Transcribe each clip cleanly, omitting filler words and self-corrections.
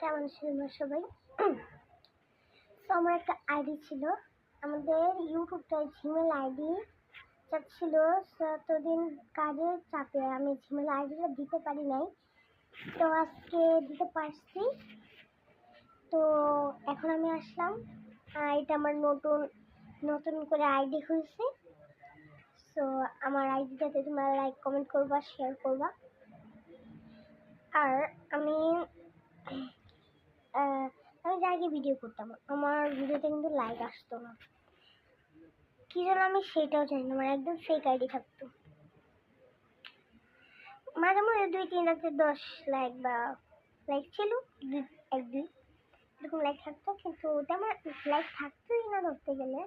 কেমন ছিল সবাই? তো আমার একটা আইডি ছিল, আমাদের ইউটিউবটা জিমেল আইডি ছিল। ততদিন কাজের চাপে আমি জিমেল আইডিটা দিতে পারি নাই, তো আজকে দিতে পারছি। তো এখন আমি আসলাম, এটা আমার নতুন করে আইডি হয়েছে। তো আমার আইডিটাতে তোমরা লাইক কমেন্ট করবা, শেয়ার করবা। আর আমি যে আগে ভিডিও করতাম, আমার ভিডিওতে কিন্তু লাইক আসতো না, কি জন্য আমি সেটাও জানি না। আমার একদম ফেক আইডি থাকতো, মাঝে মাঝে 2-3 10 লাইক বা লাইক ছিল, 1-2 এরকম লাইক থাকতো, কিন্তু তেমন লাইক থাকতোই না ধরতে গেলে।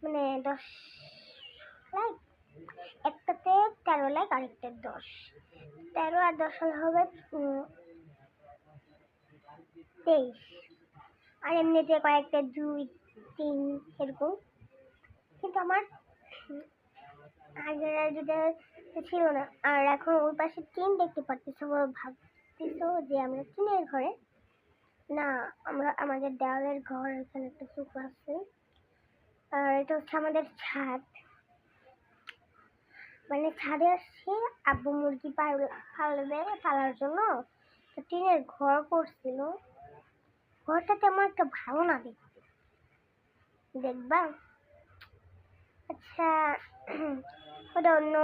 মানে 10 লাইক, একটাতে 13 লাইক, আরেকটা 10, 13 আর 10 হলে হবে 23। আর এমনিতে কয়েকটা 2-3 এরকম। কিন্তু আমার আগের আইডিটা ছিল না। আর এখন ওই পাশে টিন দেখতে পাচ্ছি, ভাবতেছো যে আমরা টিনের ঘরে না, আমরা আমাদের দেওয়ালের ঘর। এখানে একটা সোফা আছে, আর এটা হচ্ছে আমাদের ছাদ। মানে ছাদে আসছে আব্বু মুরগি পালার জন্য টিনের ঘর করছিল। ঘরটা তেমন একটা ভালো না দেখতে, দেখবা? আচ্ছা, ওটা অন্য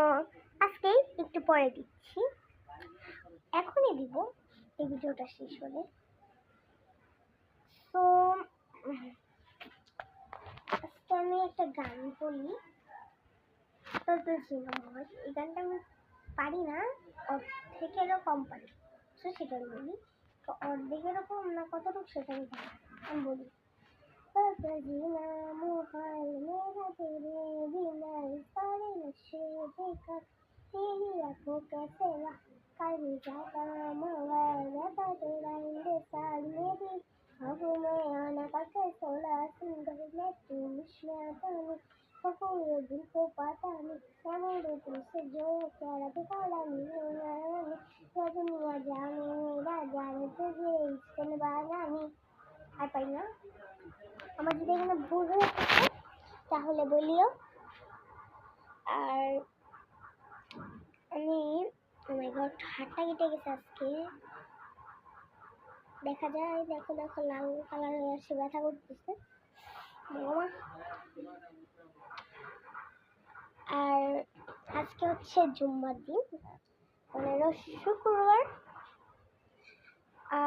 আজকেই একটু পরে দিচ্ছি, এখনই দিব এই ভিডিওটা শেষ হলে। তো আজকে আমি একটা গান বলি, এই গানটা আমি পারি না, অর্ধেকেরও কম পারি, তো সেটা বলি। তো অর্ধেকেরও কম না, কতটুকু সেটা আমি বলি। जीना मुहाल मेरा तेरे बिना सारे नशे बेकार, तेरी आंखों का सेवा कर जाता मगर रहता तेरा इंतजार, मेरी आंखों में आना का सोला सुंदर मैं तू में आता नहीं, पूरे दिल को पाता नहीं, क्या बोलूं तुमसे जो प्यारा दिखाला नहीं दुनिया जाने मेरा जाने तुझे इश्क निभाना नहीं। আর পাই না, আমার যদি এখানে ভুল হয়ে থাকে তাহলে বলিও। আর আমি হাতটা কেটে গেছে আজকে, দেখা যায়, দেখো দেখো লাল কালার হয়ে আসছে, ব্যথা করতেছে। আর আজকে হচ্ছে জুম্মার দিন, মানে শুক্রবার। আর